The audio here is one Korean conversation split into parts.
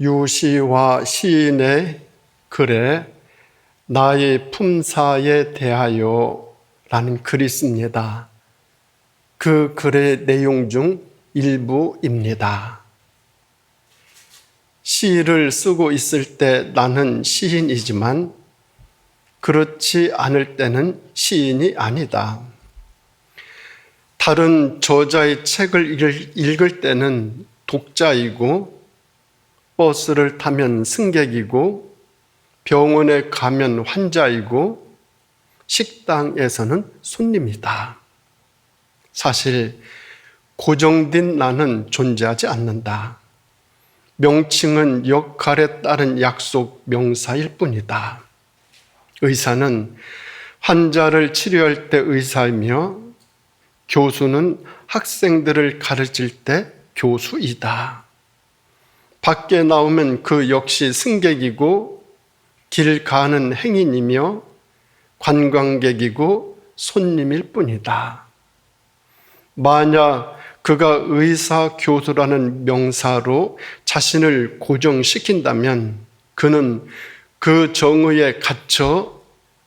유시와 시인의 글에 나의 품사에 대하여 라는 글이 있습니다. 그 글의 내용 중 일부입니다. 시를 쓰고 있을 때 나는 시인이지만 그렇지 않을 때는 시인이 아니다. 다른 저자의 책을 읽을 때는 독자이고, 버스를 타면 승객이고, 병원에 가면 환자이고, 식당에서는 손님이다. 사실 고정된 나는 존재하지 않는다. 명칭은 역할에 따른 약속 명사일 뿐이다. 의사는 환자를 치료할 때 의사이며 교수는 학생들을 가르칠 때 교수이다. 밖에 나오면 그 역시 승객이고 길 가는 행인이며 관광객이고 손님일 뿐이다. 만약 그가 의사, 교수라는 명사로 자신을 고정시킨다면 그는 그 정의에 갇혀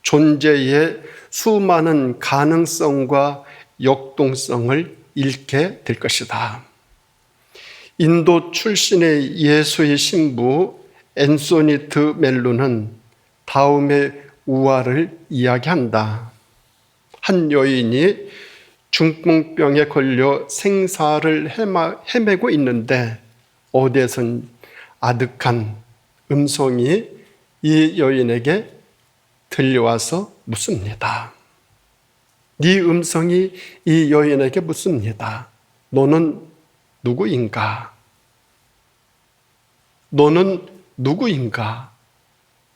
존재의 수많은 가능성과 역동성을 잃게 될 것이다. 인도 출신의 예수의 신부 앤소니 드 멜로는 다음의 우화를 이야기한다. 한 여인이 중풍병에 걸려 생사를 헤매고 있는데 어디에선 아득한 음성이 이 여인에게 들려와서 묻습니다. 네 음성이 이 여인에게 묻습니다. 너는 누구인가? 너는 누구인가?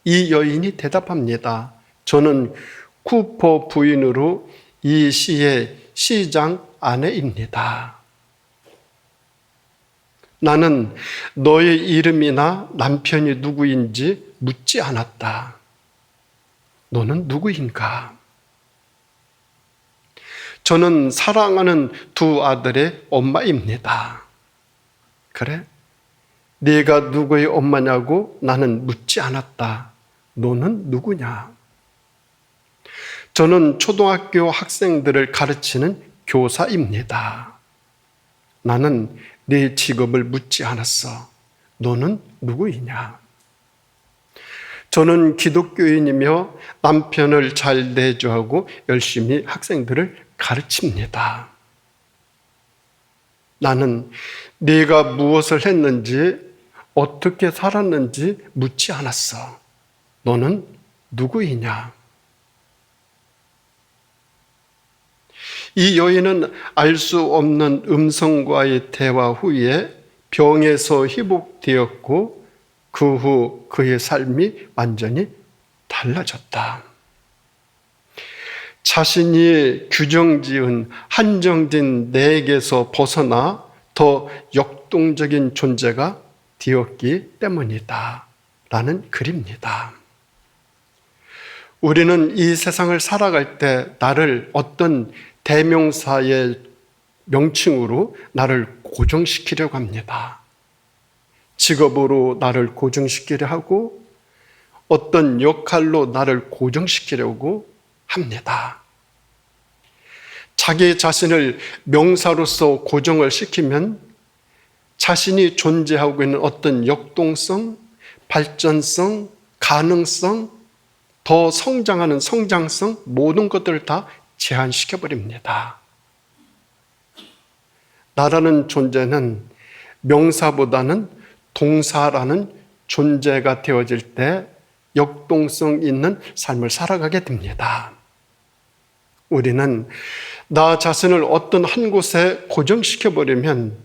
이 여인이 대답합니다. 저는 쿠퍼 부인으로 이 시의 시장 아내입니다. 나는 너의 이름이나 남편이 누구인지 묻지 않았다. 너는 누구인가? 저는 사랑하는 두 아들의 엄마입니다. 그래? 네가 누구의 엄마냐고 나는 묻지 않았다. 너는 누구냐? 저는 초등학교 학생들을 가르치는 교사입니다. 나는 네 직업을 묻지 않았어. 너는 누구이냐? 저는 기독교인이며 남편을 잘 내조하고 열심히 학생들을 가르칩니다. 나는 네가 무엇을 했는지 어떻게 살았는지 묻지 않았어. 너는 누구이냐? 이 여인은 알 수 없는 음성과의 대화 후에 병에서 회복되었고 그 후 그의 삶이 완전히 달라졌다. 자신이 규정지은 한정된 내게서 벗어나 더 역동적인 존재가 되었기 때문이다. 라는 글입니다. 우리는 이 세상을 살아갈 때 나를 어떤 대명사의 명칭으로 나를 고정시키려고 합니다. 직업으로 나를 고정시키려 하고 어떤 역할로 나를 고정시키려고 합니다. 자기 자신을 명사로서 고정을 시키면 자신이 존재하고 있는 어떤 역동성, 발전성, 가능성, 더 성장하는 성장성 모든 것들을 다 제한시켜버립니다. 나라는 존재는 명사보다는 동사라는 존재가 되어질 때 역동성 있는 삶을 살아가게 됩니다. 우리는 나 자신을 어떤 한 곳에 고정시켜버리면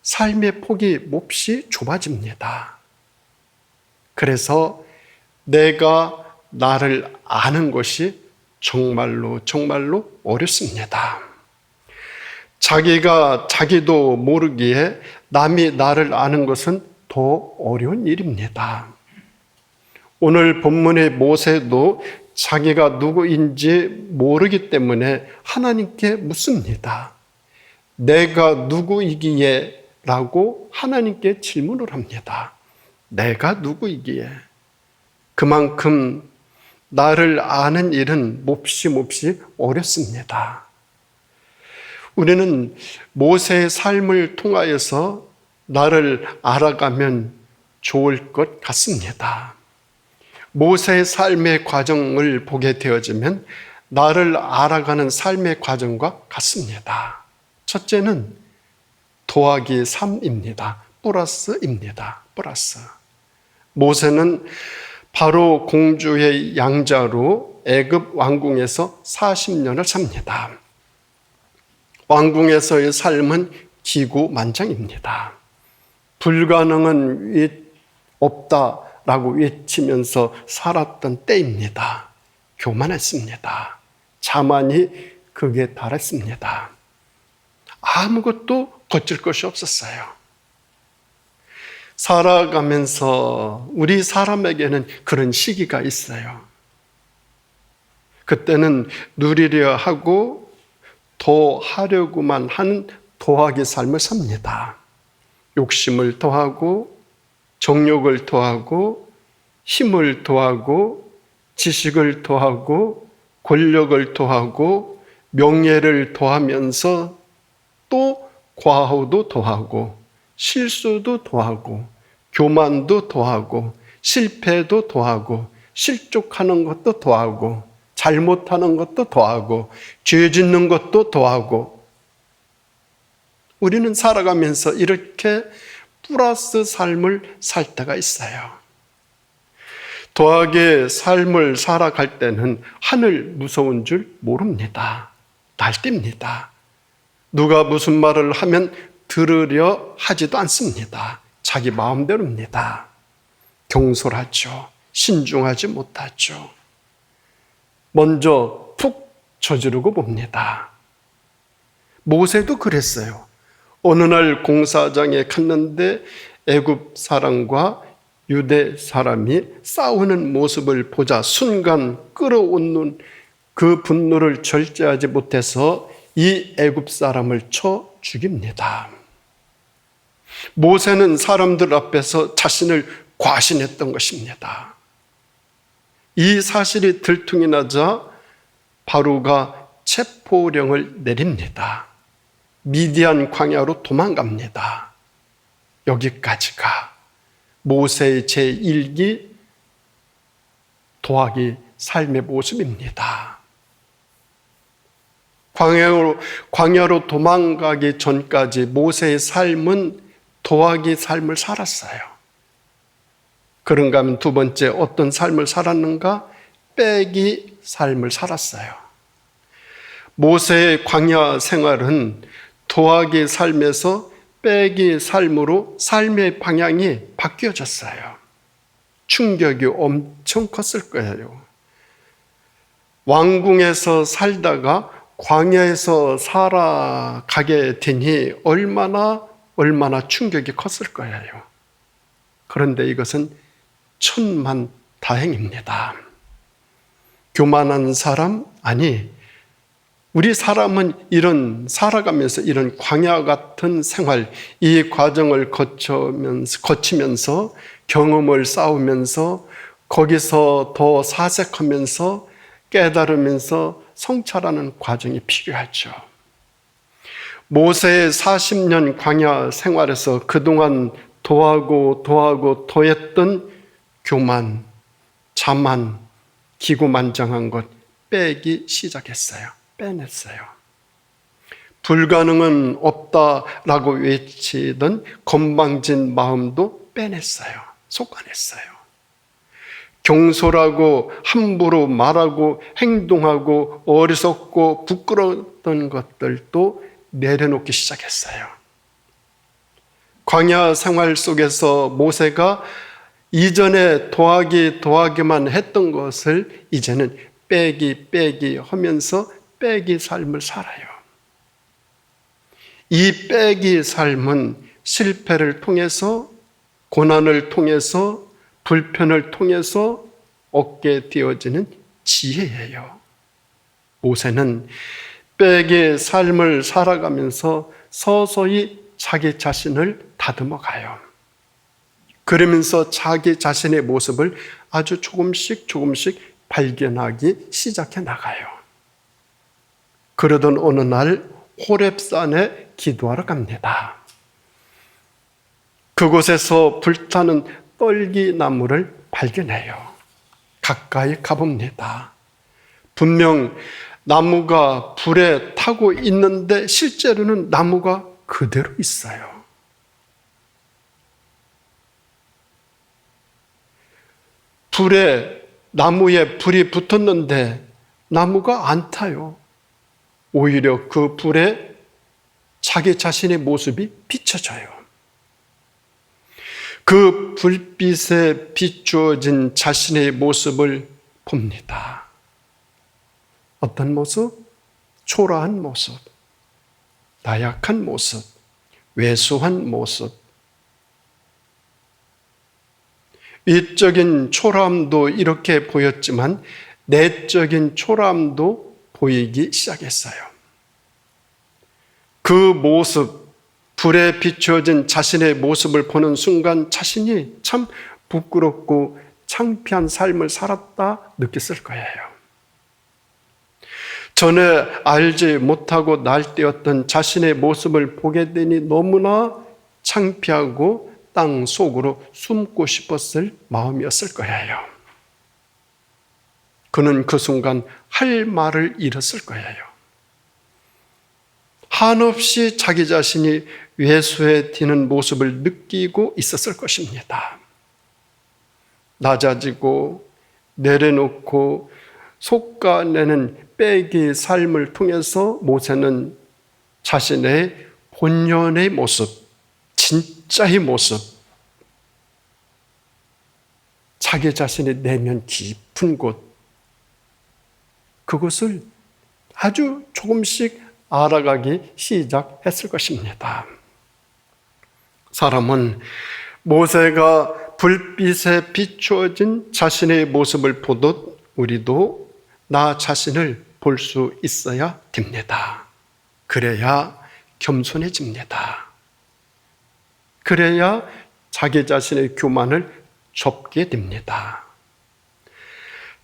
삶의 폭이 몹시 좁아집니다. 그래서 내가 나를 아는 것이 정말로 어렵습니다. 자기가 자기도 모르기에 남이 나를 아는 것은 더 어려운 일입니다. 오늘 본문의 모세도 자기가 누구인지 모르기 때문에 하나님께 묻습니다. 내가 누구이기에 라고 하나님께 질문을 합니다. 내가 누구이기에? 그만큼 나를 아는 일은 몹시 어렵습니다. 우리는 모세의 삶을 통하여서 나를 알아가면 좋을 것 같습니다. 모세의 삶의 과정을 보게 되어지면 나를 알아가는 삶의 과정과 같습니다. 첫째는 더하기 3입니다. 플러스입니다. 플러스. 모세는 바로 공주의 양자로 애굽 왕궁에서 40년을 삽니다. 왕궁에서의 삶은 기구만장입니다. 불가능은 없다라고 외치면서 살았던 때입니다. 교만했습니다. 자만이 극에 달했습니다. 아무것도 거칠 것이 없었어요. 살아가면서 우리 사람에게는 그런 시기가 있어요. 그때는 누리려 하고 더 하려고만 하는 더하기 삶을 삽니다. 욕심을 더하고 정욕을 더하고 힘을 더하고 지식을 더하고 권력을 더하고 명예를 더하면서 또 과오도 더하고 실수도 더하고 교만도 더하고 실패도 더하고 실족하는 것도 더하고 잘못하는 것도 더하고 죄 짓는 것도 더하고 우리는 살아가면서 이렇게 플러스 삶을 살 때가 있어요. 더하게 삶을 살아갈 때는 하늘 무서운 줄 모릅니다. 날뜁니다. 누가 무슨 말을 하면 들으려 하지도 않습니다. 자기 마음대로입니다. 경솔하죠. 신중하지 못하죠. 먼저 푹 저지르고 봅니다. 모세도 그랬어요. 어느 날 공사장에 갔는데 애굽 사람과 유대 사람이 싸우는 모습을 보자 순간 끌어오는 그 분노를 절제하지 못해서 이 애굽 사람을 쳐 죽입니다. 모세는 사람들 앞에서 자신을 과신했던 것입니다. 이 사실이 들통이 나자 바로가 체포령을 내립니다. 미디안 광야로 도망갑니다. 여기까지가 모세의 제1기 더하기 삶의 모습입니다. 광야로 도망가기 전까지 모세의 삶은 더하기 삶을 살았어요. 그런가 하면 두 번째 어떤 삶을 살았는가? 빼기 삶을 살았어요. 모세의 광야 생활은 더하기 삶에서 빼기 삶으로 삶의 방향이 바뀌어졌어요. 충격이 엄청 컸을 거예요. 왕궁에서 살다가 광야에서 살아가게 되니 얼마나 충격이 컸을 거예요. 그런데 이것은 천만다행입니다. 교만한 사람? 아니, 우리 사람은 살아가면서 이런 광야 같은 생활, 이 과정을 거치면서 경험을 쌓으면서 거기서 더 사색하면서 깨달으면서 성찰하는 과정이 필요하죠. 모세의 40년 광야 생활에서 그동안 더했던 교만, 자만, 기고만장한 것 빼기 시작했어요. 빼냈어요. 불가능은 없다라고 외치던 건방진 마음도 빼냈어요. 속아냈어요. 경솔하고 함부로 말하고 행동하고 어리석고 부끄러웠던 것들도 내려놓기 시작했어요. 광야 생활 속에서 모세가 이전에 더하기만 했던 것을 이제는 빼기 하면서 빼기 삶을 살아요. 이 빼기 삶은 실패를 통해서, 고난을 통해서, 불편을 통해서 얻게 되어지는 지혜예요. 모세는 빼기 삶을 살아가면서 서서히 자기 자신을 다듬어 가요. 그러면서 자기 자신의 모습을 아주 조금씩 발견하기 시작해 나가요. 그러던 어느 날 호렙산에 기도하러 갑니다. 그곳에서 불타는 떨기나무를 발견해요. 가까이 가봅니다. 분명 나무가 불에 타고 있는데 실제로는 나무가 그대로 있어요. 나무에 불이 붙었는데 나무가 안 타요. 오히려 그 불에 자기 자신의 모습이 비춰져요. 그 불빛에 비추어진 자신의 모습을 봅니다. 어떤 모습? 초라한 모습, 나약한 모습, 왜소한 모습. 외적인 초라함도 이렇게 보였지만 내적인 초라함도 보이기 시작했어요. 그 모습, 불에 비추어진 자신의 모습을 보는 순간 자신이 참 부끄럽고 창피한 삶을 살았다 느꼈을 거예요. 전에 알지 못하고 날뛰었던 자신의 모습을 보게 되니 너무나 창피하고 땅 속으로 숨고 싶었을 마음이었을 거예요. 그는 그 순간 할 말을 잃었을 거예요. 한없이 자기 자신이 왜소해지는 모습을 느끼고 있었을 것입니다. 낮아지고 내려놓고 솎아내는 빼기 삶을 통해서 모세는 자신의 본연의 모습, 진짜의 모습, 자기 자신의 내면 깊은 곳, 그것을 아주 조금씩 알아가기 시작했을 것입니다. 사람은 모세가 불빛에 비추어진 자신의 모습을 보듯 우리도 나 자신을 볼 수 있어야 됩니다. 그래야 겸손해집니다. 그래야 자기 자신의 교만을 접게 됩니다.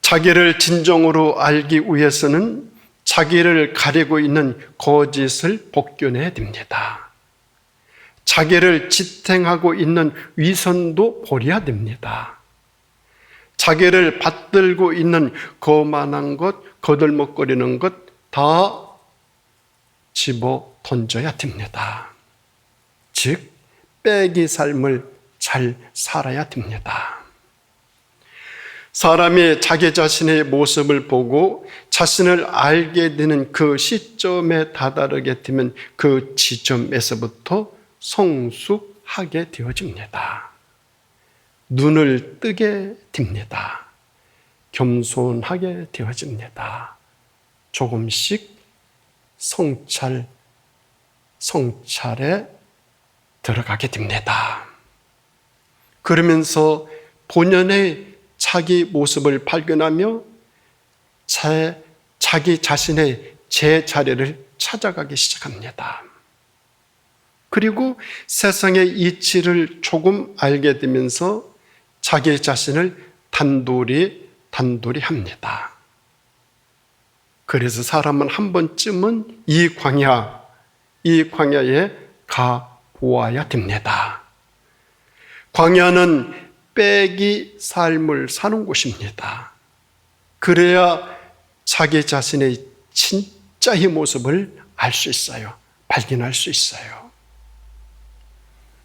자기를 진정으로 알기 위해서는 자기를 가리고 있는 거짓을 벗겨내야 됩니다. 자기를 지탱하고 있는 위선도 버려야 됩니다. 자기를 받들고 있는 거만한 것, 거들먹거리는 것 다 집어 던져야 됩니다. 즉, 빼기 삶을 잘 살아야 됩니다. 사람이 자기 자신의 모습을 보고 자신을 알게 되는 그 시점에 다다르게 되면 그 지점에서부터 성숙하게 되어집니다. 눈을 뜨게 됩니다. 겸손하게 되어집니다. 조금씩 성찰에 들어가게 됩니다. 그러면서 본연의 자기 모습을 발견하며 자기 자신의 제자리를 찾아가기 시작합니다. 그리고 세상의 이치를 조금 알게 되면서 자기 자신을 단돌이 합니다. 그래서 사람은 한 번쯤은 이 광야에 가 보아야 됩니다. 광야는 빼기 삶을 사는 곳입니다. 그래야 자기 자신의 진짜의 모습을 알 수 있어요. 발견할 수 있어요.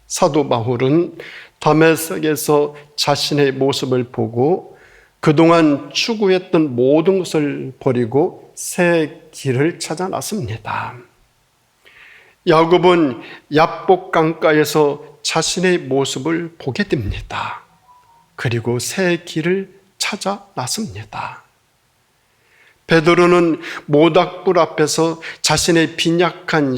사도 바울은 다메섹에서 자신의 모습을 보고 그동안 추구했던 모든 것을 버리고 새 길을 찾아 나섭니다. 야곱은 야복 강가에서 자신의 모습을 보게 됩니다. 그리고 새 길을 찾아 나섭니다. 베드로는 모닥불 앞에서 자신의 빈약한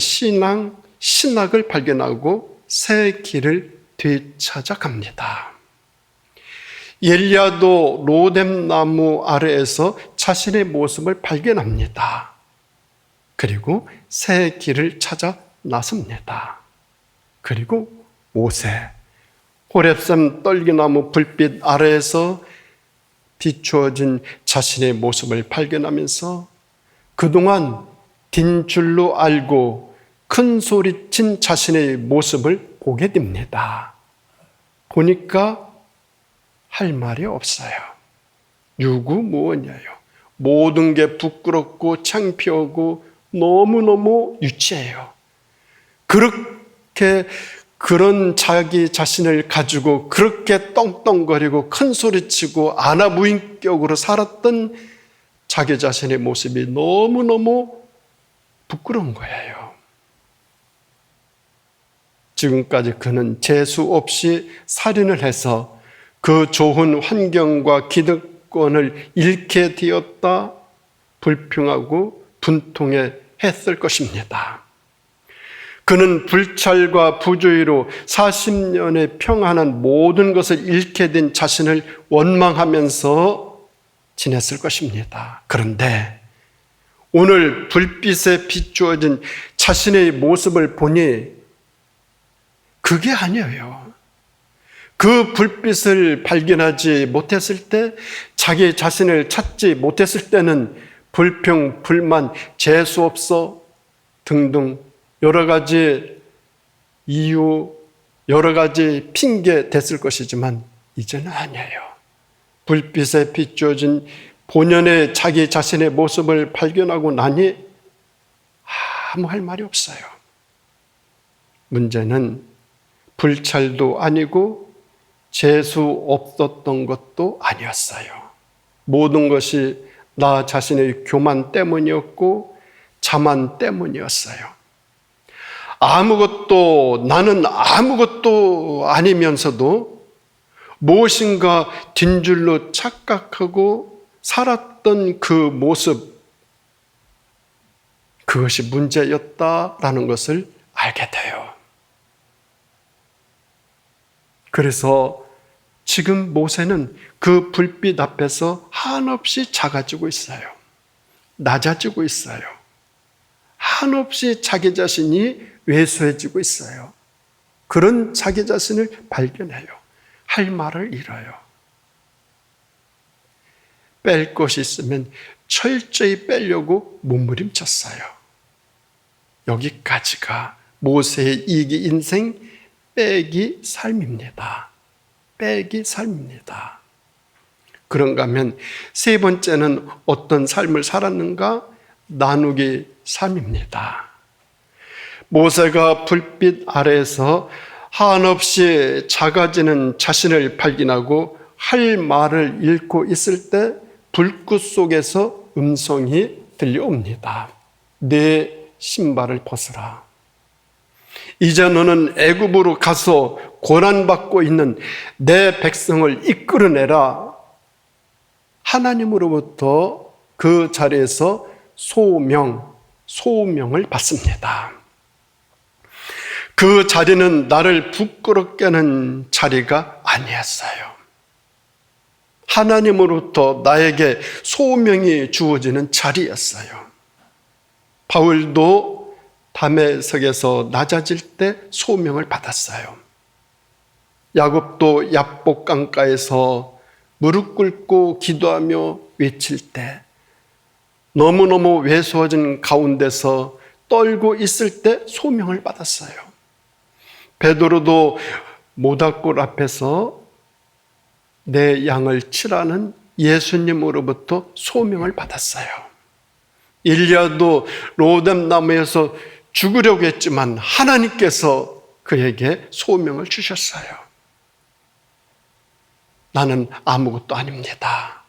신학을 발견하고 새 길을 되찾아갑니다. 엘리야도 로뎀나무 아래에서 자신의 모습을 발견합니다. 그리고 새 길을 찾아 나섭니다. 그리고 모세, 호렙산 떨기나무 불빛 아래에서 비추어진 자신의 모습을 발견하면서 그동안 딘 줄로 알고 큰 소리친 자신의 모습을 보게 됩니다. 보니까 할 말이 없어요. 유구무원이에요. 모든 게 부끄럽고 창피하고 너무너무 유치해요. 그렇게 그런 자기 자신을 가지고 그렇게 떵떵거리고 큰 소리치고 아나무인격으로 살았던 자기 자신의 모습이 너무너무 부끄러운 거예요. 지금까지 그는 재수 없이 살인을 해서 그 좋은 환경과 기득권을 잃게 되었다 불평하고 분통해 했을 것입니다. 그는 불찰과 부주의로 40년의 평안한 모든 것을 잃게 된 자신을 원망하면서 지냈을 것입니다. 그런데 오늘 불빛에 비추어진 자신의 모습을 보니 그게 아니에요. 그 불빛을 발견하지 못했을 때, 자기 자신을 찾지 못했을 때는 불평, 불만, 재수없어 등등 여러 가지 이유, 여러 가지 핑계 됐을 것이지만 이제는 아니에요. 불빛에 비추어진 본연의 자기 자신의 모습을 발견하고 나니 아무 할 말이 없어요. 문제는 불찰도 아니고 재수 없었던 것도 아니었어요. 모든 것이 나 자신의 교만 때문이었고 자만 때문이었어요. 나는 아무것도 아니면서도 무엇인가 딘 줄로 착각하고 살았던 그 모습, 그것이 문제였다라는 것을 알게 돼요. 그래서 지금 모세는 그 불빛 앞에서 한없이 작아지고 있어요. 낮아지고 있어요. 한없이 자기 자신이 왜소해지고 있어요. 그런 자기 자신을 발견해요. 할 말을 잃어요. 뺄 것이 있으면 철저히 빼려고 몸부림쳤어요. 여기까지가 모세의 이기 인생 빼기 삶입니다. 빼기 삶입니다. 그런가 하면 세 번째는 어떤 삶을 살았는가? 나누기 삶입니다. 모세가 불빛 아래에서 한없이 작아지는 자신을 발견하고 할 말을 잃고 있을 때 불꽃 속에서 음성이 들려옵니다. 내 신발을 벗으라. 이제 너는 애굽으로 가서 고난받고 있는 내 백성을 이끌어내라. 하나님으로부터 그 자리에서 소명을 받습니다. 그 자리는 나를 부끄럽게 하는 자리가 아니었어요. 하나님으로부터 나에게 소명이 주어지는 자리였어요. 바울도 다메섹에서 낮아질 때 소명을 받았어요. 야곱도 야복 강가에서 무릎 꿇고 기도하며 외칠 때, 너무너무 왜소해진 가운데서 떨고 있을 때 소명을 받았어요. 베드로도 모닥불 앞에서 내 양을 치라는 예수님으로부터 소명을 받았어요. 일리야도 로뎀 나무에서 죽으려고 했지만 하나님께서 그에게 소명을 주셨어요. 나는 아무것도 아닙니다.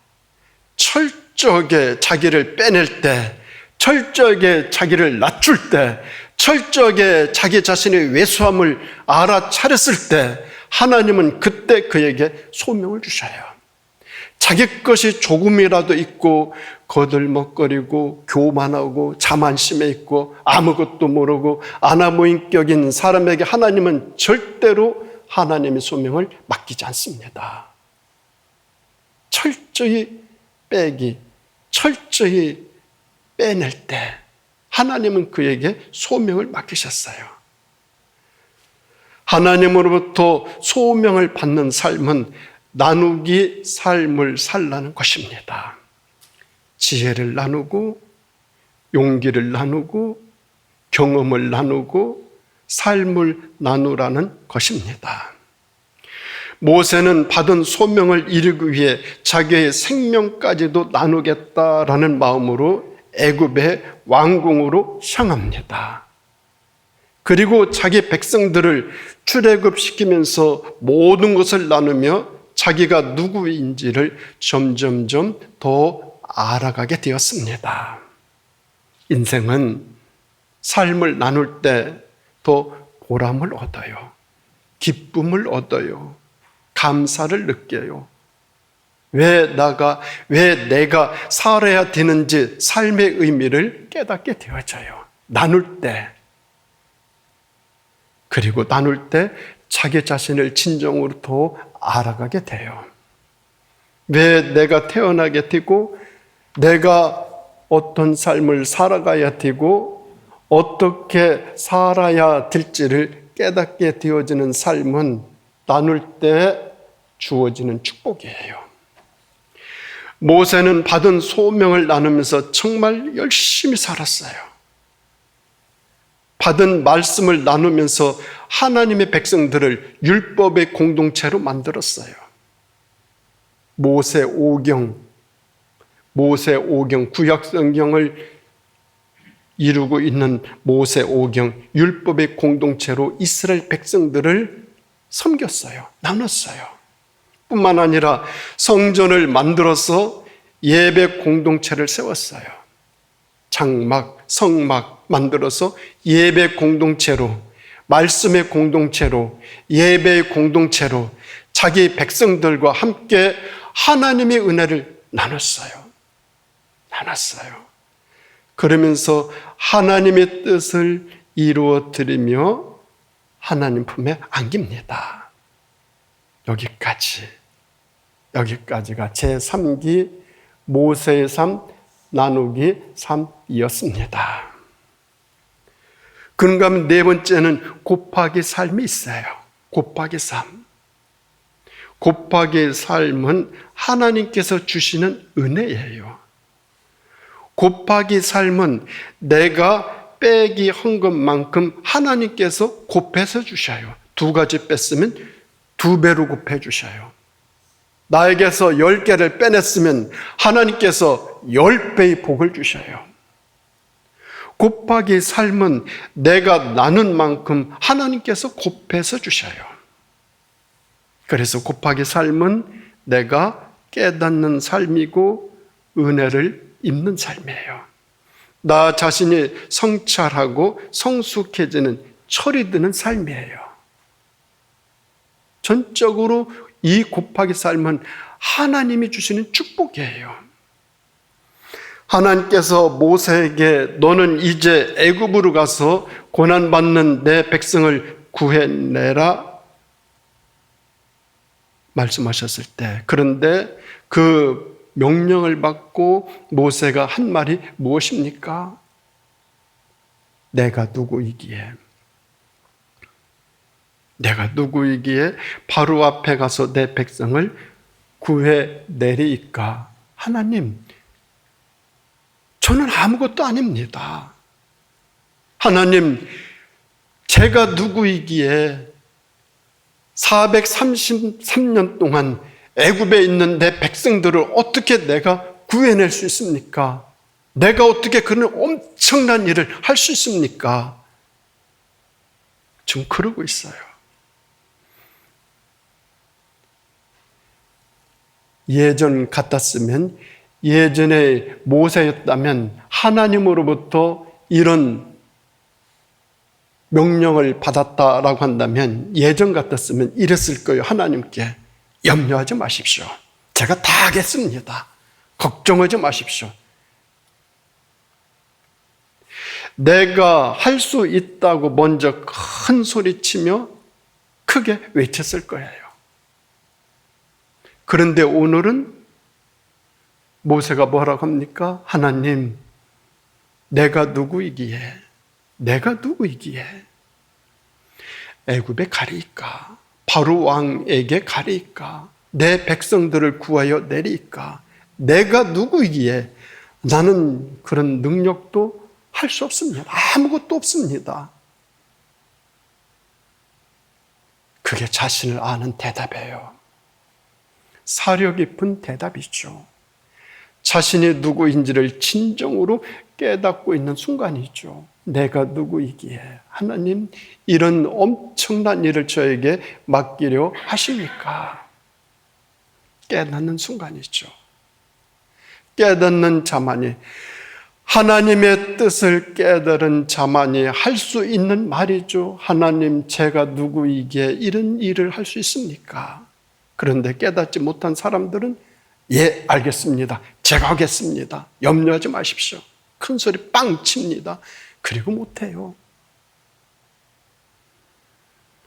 철저하게 자기를 빼낼 때, 철저하게 자기를 낮출 때, 철저하게 자기 자신의 왜소함을 알아차렸을 때 하나님은 그때 그에게 소명을 주셔요. 자기 것이 조금이라도 있고 거들먹거리고 교만하고 자만심에 있고 아무것도 모르고 아나무인격인 사람에게 하나님은 절대로 하나님의 소명을 맡기지 않습니다. 철저히 빼기, 철저히 빼낼 때 하나님은 그에게 소명을 맡기셨어요. 하나님으로부터 소명을 받는 삶은 나누기 삶을 살라는 것입니다. 지혜를 나누고 용기를 나누고 경험을 나누고 삶을 나누라는 것입니다. 모세는 받은 소명을 이루기 위해 자기의 생명까지도 나누겠다라는 마음으로 애굽의 왕궁으로 향합니다. 그리고 자기 백성들을 출애굽시키면서 모든 것을 나누며 자기가 누구인지를 점점점 더 알아가게 되었습니다. 인생은 삶을 나눌 때 더 보람을 얻어요. 기쁨을 얻어요. 감사를 느껴요. 왜 내가 살아야 되는지 삶의 의미를 깨닫게 되어져요. 나눌 때. 그리고 나눌 때 자기 자신을 진정으로 더 알아가게 돼요. 왜 내가 태어나게 되고 내가 어떤 삶을 살아가야 되고 어떻게 살아야 될지를 깨닫게 되어지는 삶은 나눌 때 주어지는 축복이에요. 모세는 받은 소명을 나누면서 정말 열심히 살았어요. 받은 말씀을 나누면서 하나님의 백성들을 율법의 공동체로 만들었어요. 모세오경 구약성경을 이루고 있는 모세오경 율법의 공동체로 이스라엘 백성들을 섬겼어요. 나눴어요. 뿐만 아니라 성전을 만들어서 예배 공동체를 세웠어요. 장막, 성막 만들어서 예배 공동체로, 말씀의 공동체로, 예배의 공동체로 자기 백성들과 함께 하나님의 은혜를 나눴어요. 그러면서 하나님의 뜻을 이루어 드리며 하나님 품에 안깁니다. 여기까지가 제3기 모세의 삶 나누기 3이었습니다. 그런가 하면 네 번째는 곱하기 삶이 있어요. 곱하기 삶. 곱하기 삶은 하나님께서 주시는 은혜예요. 곱하기 삶은 내가 빼기 한 것만큼 하나님께서 곱해서 주셔요. 2가지 뺐으면 2배로 곱해 주셔요. 나에게서 10개를 빼냈으면 하나님께서 10배의 복을 주셔요. 곱하기 삶은 내가 나눈 만큼 하나님께서 곱해서 주셔요. 그래서 곱하기 삶은 내가 깨닫는 삶이고 은혜를 입는 삶이에요. 나 자신이 성찰하고 성숙해지는 철이 드는 삶이에요. 전적으로 이 곱하기 삶은 하나님이 주시는 축복이에요. 하나님께서 모세에게 너는 이제 애굽으로 가서 고난받는 내 백성을 구해내라 말씀하셨을 때, 그런데 그 명령을 받고 모세가 한 말이 무엇입니까? 내가 누구이기에 바로 앞에 가서 내 백성을 구해내리이까? 하나님, 저는 아무것도 아닙니다. 하나님, 제가 누구이기에 433년 동안 애굽에 있는 내 백성들을 어떻게 내가 구해낼 수 있습니까? 내가 어떻게 그런 엄청난 일을 할 수 있습니까? 지금 그러고 있어요. 예전 같았으면, 예전에 모세였다면 하나님으로부터 이런 명령을 받았다라고 한다면 예전 같았으면 이랬을 거예요. 하나님께 염려하지 마십시오. 제가 다 하겠습니다. 걱정하지 마십시오. 내가 할 수 있다고 먼저 큰 소리치며 크게 외쳤을 거예요. 그런데 오늘은 모세가 뭐라고 합니까? 하나님, 내가 누구이기에 애굽에 가리이까? 바로 왕에게 가리이까? 내 백성들을 구하여 내리이까? 내가 누구이기에 나는 그런 능력도 할 수 없습니다. 아무것도 없습니다. 그게 자신을 아는 대답이에요. 사려 깊은 대답이죠. 자신이 누구인지를 진정으로 깨닫고 있는 순간이죠. 내가 누구이기에 하나님 이런 엄청난 일을 저에게 맡기려 하십니까? 깨닫는 순간이죠. 깨닫는 자만이, 하나님의 뜻을 깨달은 자만이 할 수 있는 말이죠. 하나님, 제가 누구이기에 이런 일을 할 수 있습니까? 그런데 깨닫지 못한 사람들은 예, 알겠습니다. 제가 하겠습니다. 염려하지 마십시오. 큰 소리 빵 칩니다. 그리고 못해요.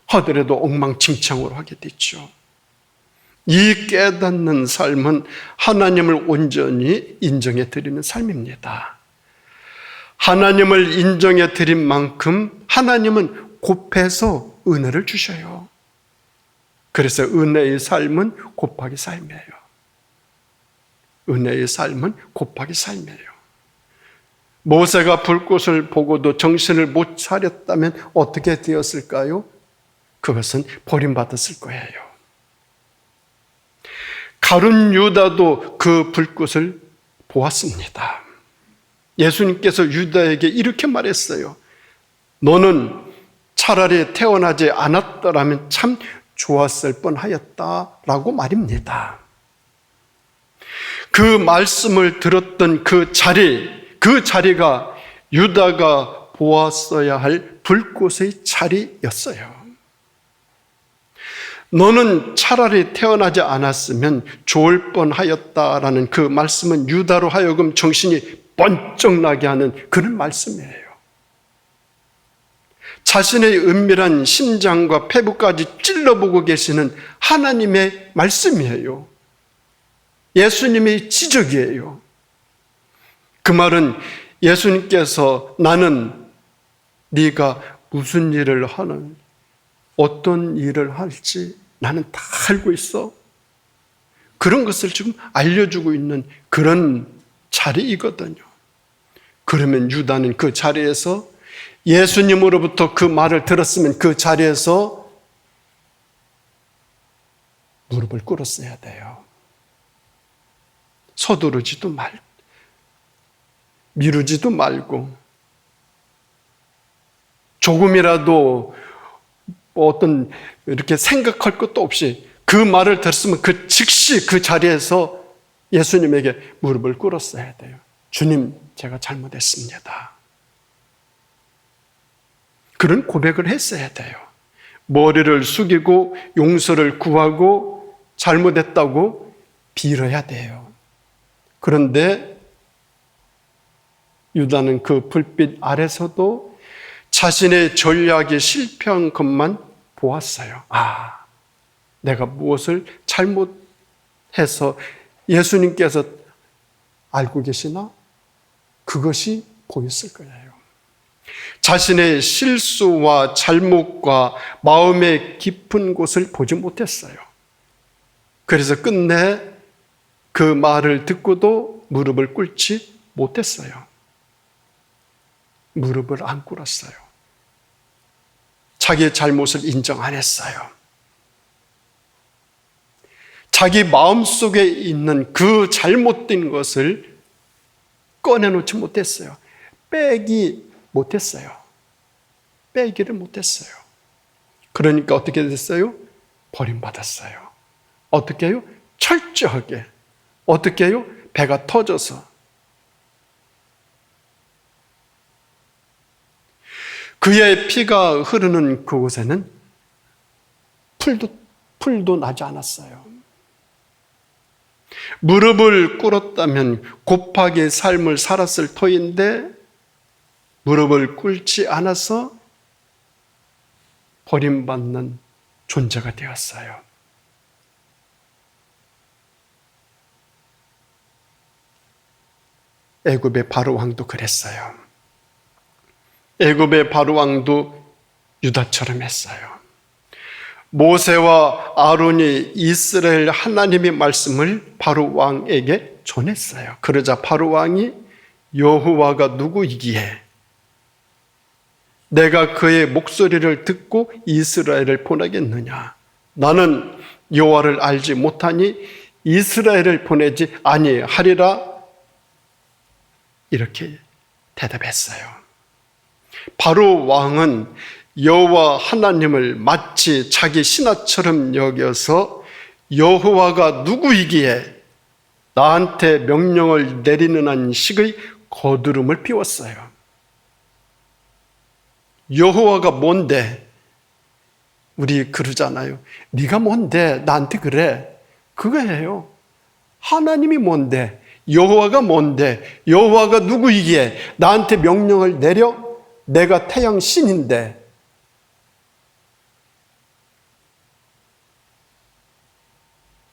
하더라도 엉망진창으로 하게 됐죠. 이 깨닫는 삶은 하나님을 온전히 인정해 드리는 삶입니다. 하나님을 인정해 드린 만큼 하나님은 곱해서 은혜를 주셔요. 그래서 은혜의 삶은 곱하기 삶이에요. 은혜의 삶은 곱하기 삶이에요. 모세가 불꽃을 보고도 정신을 못 차렸다면 어떻게 되었을까요? 그것은 버림받았을 거예요. 가룟 유다도 그 불꽃을 보았습니다. 예수님께서 유다에게 이렇게 말했어요. 너는 차라리 태어나지 않았더라면 참 좋았을 뻔하였다라고 말입니다. 그 말씀을 들었던 그 자리가 유다가 보았어야 할 불꽃의 자리였어요. 너는 차라리 태어나지 않았으면 좋을 뻔하였다라는 그 말씀은 유다로 하여금 정신이 번쩍 나게 하는 그런 말씀이에요. 자신의 은밀한 심장과 폐부까지 찔러보고 계시는 하나님의 말씀이에요. 예수님의 지적이에요. 그 말은 예수님께서 나는 네가 무슨 일을 하는, 어떤 일을 할지 나는 다 알고 있어. 그런 것을 지금 알려주고 있는 그런 자리이거든요. 그러면 유다는 그 자리에서 예수님으로부터 그 말을 들었으면 그 자리에서 무릎을 꿇었어야 돼요. 서두르지도 말고 미루지도 말고 조금이라도 어떤 이렇게 생각할 것도 없이 그 말을 들었으면 그 즉시 그 자리에서 예수님에게 무릎을 꿇었어야 돼요. 주님, 제가 잘못했습니다. 그런 고백을 했어야 돼요. 머리를 숙이고 용서를 구하고 잘못했다고 빌어야 돼요. 그런데 유다는 그 불빛 아래서도 자신의 전략이 실패한 것만 보았어요. 아, 내가 무엇을 잘못해서 예수님께서 알고 계시나? 그것이 보였을 거예요. 자신의 실수와 잘못과 마음의 깊은 곳을 보지 못했어요. 그래서 끝내 그 말을 듣고도 무릎을 꿇지 못했어요. 무릎을 안 꿇었어요. 자기의 잘못을 인정 안 했어요. 자기 마음속에 있는 그 잘못된 것을 꺼내놓지 못했어요. 빼기 못했어요. 빼기를 못했어요. 그러니까 어떻게 됐어요? 버림받았어요. 어떻게 해요? 철저하게. 어떻게 해요? 배가 터져서. 그의 피가 흐르는 그곳에는 풀도 나지 않았어요. 무릎을 꿇었다면 곱하게 삶을 살았을 터인데 무릎을 꿇지 않아서 버림받는 존재가 되었어요. 애굽의 바로 왕도 그랬어요. 애굽의 바로 왕도 유다처럼 했어요. 모세와 아론이 이스라엘 하나님의 말씀을 바로 왕에게 전했어요. 그러자 바로 왕이 여호와가 누구이기에 내가 그의 목소리를 듣고 이스라엘을 보내겠느냐? 나는 여호와를 알지 못하니 이스라엘을 보내지 아니하리라. 이렇게 대답했어요. 바로 왕은 여호와 하나님을 마치 자기 신하처럼 여겨서 여호와가 누구이기에 나한테 명령을 내리는 한 식의 거두름을 피웠어요. 여호와가 뭔데? 우리 그러잖아요. 네가 뭔데 나한테 그래? 그거예요. 하나님이 뭔데? 여호와가 뭔데? 여호와가 누구이기에 나한테 명령을 내려? 내가 태양 신인데.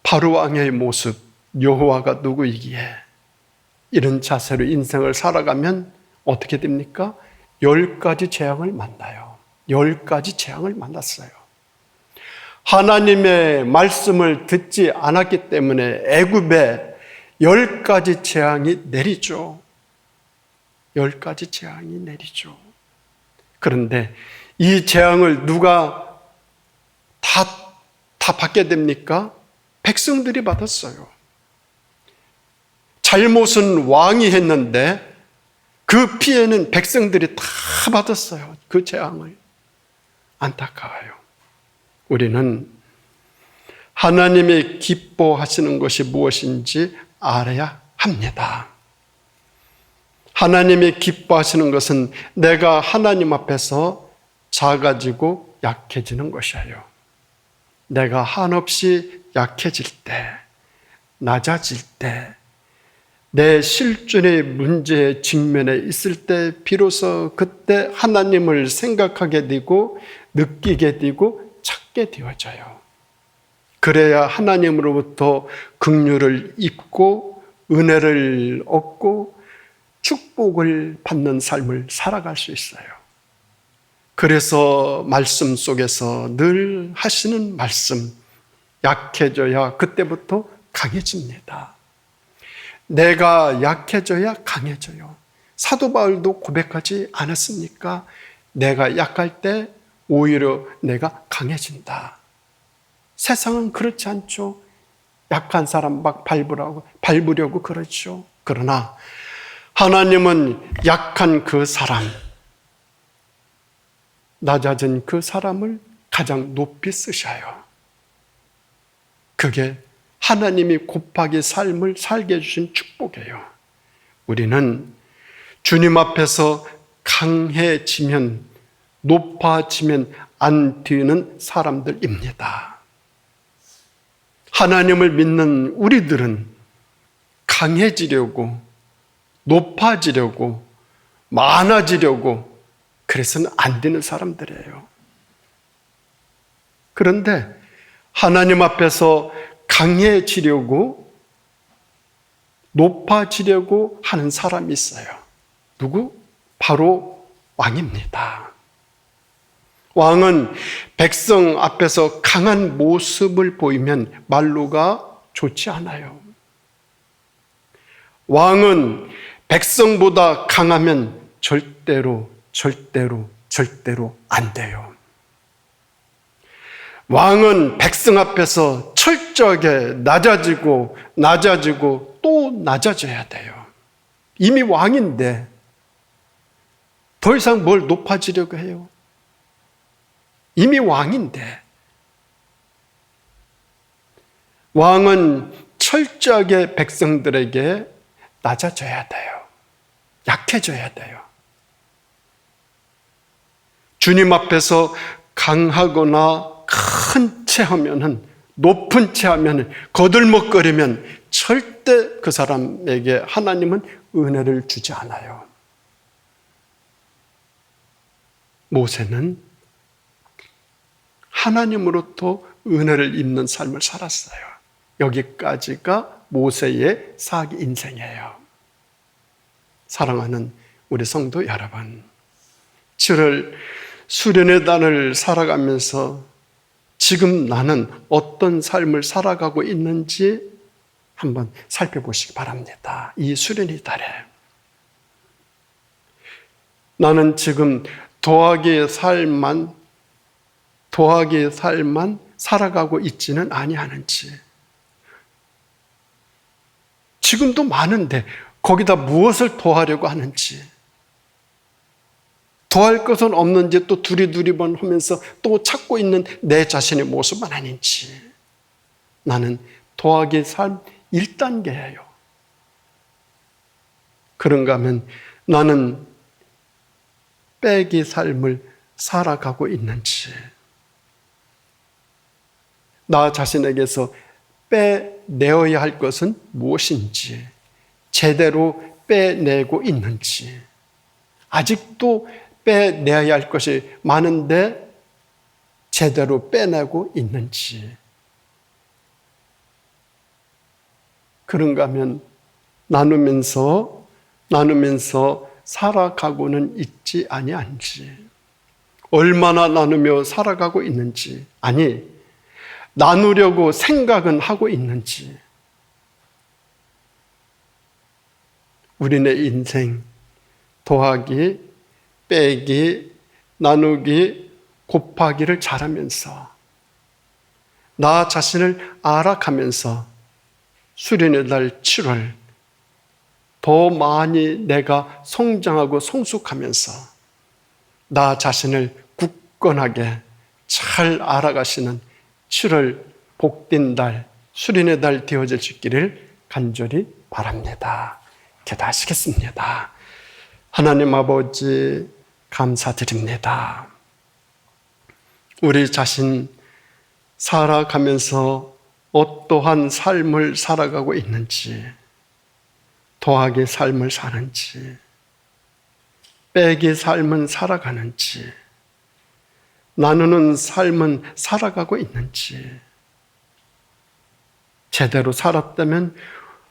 바로 왕의 모습, 여호와가 누구이기에 이런 자세로 인생을 살아가면 어떻게 됩니까? 10가지 재앙을 만나요. 10가지 재앙을 만났어요. 하나님의 말씀을 듣지 않았기 때문에 애굽에 10가지 재앙이 내리죠. 10가지 재앙이 내리죠. 그런데 이 재앙을 누가 다 받게 됩니까? 백성들이 받았어요. 잘못은 왕이 했는데 그 피해는 백성들이 다 받았어요. 그 재앙을. 안타까워요. 우리는 하나님이 기뻐하시는 것이 무엇인지 알아야 합니다. 하나님이 기뻐하시는 것은 내가 하나님 앞에서 작아지고 약해지는 것이에요. 내가 한없이 약해질 때, 낮아질 때, 내 실존의 문제에 직면해 있을 때 비로소 그때 하나님을 생각하게 되고 느끼게 되고 찾게 되어져요. 그래야 하나님으로부터 긍휼을 입고 은혜를 얻고 축복을 받는 삶을 살아갈 수 있어요. 그래서 말씀 속에서 늘 하시는 말씀, 약해져야 그때부터 강해집니다. 내가 약해져야 강해져요. 사도 바울도 고백하지 않았습니까? 내가 약할 때 오히려 내가 강해진다. 세상은 그렇지 않죠. 약한 사람 막 밟으려고 그러죠. 그러나 하나님은 약한 그 사람, 낮아진 그 사람을 가장 높이 쓰셔요. 그게 하나님이 곱하기 삶을 살게 해주신 축복이에요. 우리는 주님 앞에서 강해지면, 높아지면 안 되는 사람들입니다. 하나님을 믿는 우리들은 강해지려고, 높아지려고, 많아지려고 그래서는 안 되는 사람들이에요. 그런데 하나님 앞에서 강해지려고, 높아지려고 하는 사람이 있어요. 누구? 바로 왕입니다. 왕은 백성 앞에서 강한 모습을 보이면 말로가 좋지 않아요. 왕은 백성보다 강하면 절대로 안 돼요. 왕은 백성 앞에서 철저하게 낮아지고 또 낮아져야 돼요. 이미 왕인데 더 이상 뭘 높아지려고 해요? 이미 왕인데. 왕은 철저하게 백성들에게 낮아져야 돼요. 약해져야 돼요. 주님 앞에서 강하거나 큰 채 하면은, 높은 채 하면은, 거들먹거리면 절대 그 사람에게 하나님은 은혜를 주지 않아요. 모세는 하나님으로부터 은혜를 입는 삶을 살았어요. 여기까지가 모세의 사기 인생이에요. 사랑하는 우리 성도 여러분, 7월 수련의 달을 살아가면서 지금 나는 어떤 삶을 살아가고 있는지 한번 살펴보시기 바랍니다. 이 수련의 달에 나는 지금 도하기의 삶만 살아가고 있지는 아니하는지, 지금도 많은데 거기다 무엇을 도하려고 하는지, 도할 것은 없는지 또 두리번 하면서 또 찾고 있는 내 자신의 모습은 아닌지, 나는 도하기의 삶 1단계예요. 그런가 하면 나는 빼기 삶을 살아가고 있는지, 나 자신에게서 빼내어야 할 것은 무엇인지 제대로 빼내고 있는지, 아직도 빼내야 할 것이 많은데 제대로 빼내고 있는지, 그런가 하면 나누면서 살아가고는 있지 아니한지, 얼마나 나누며 살아가고 있는지, 아니 나누려고 생각은 하고 있는지. 우리네 인생 더하기, 빼기, 나누기, 곱하기를 잘하면서 나 자신을 알아가면서 수련의 달 7월 더 많이 내가 성장하고 성숙하면서 나 자신을 굳건하게 잘 알아가시는 7월 복된 달, 수련의 달 되어질 수 있기를 간절히 바랍니다. 기도하시겠습니다. 하나님 아버지 감사드립니다. 우리 자신 살아가면서 어떠한 삶을 살아가고 있는지, 도하기 삶을 사는지, 빼기 삶은 살아가는지, 나누는 삶은 살아가고 있는지, 제대로 살았다면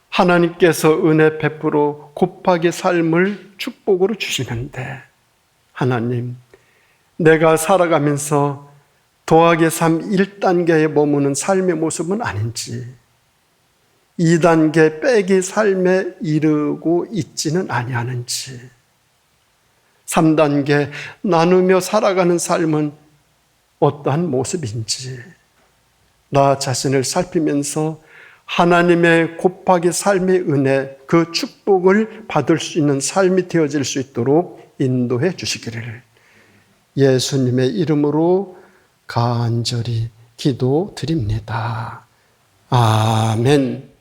하나님께서 은혜 베풀어 곱하기 삶을 축복으로 주시는데, 하나님, 내가 살아가면서 도하기 삶 1단계에 머무는 삶의 모습은 아닌지, 2단계 빼기 삶에 이르고 있지는 아니하는지, 3단계 나누며 살아가는 삶은 어떠한 모습인지, 나 자신을 살피면서 하나님의 곱하기 삶의 은혜, 그 축복을 받을 수 있는 삶이 되어질 수 있도록 인도해 주시기를 예수님의 이름으로 간절히 기도드립니다. 아멘.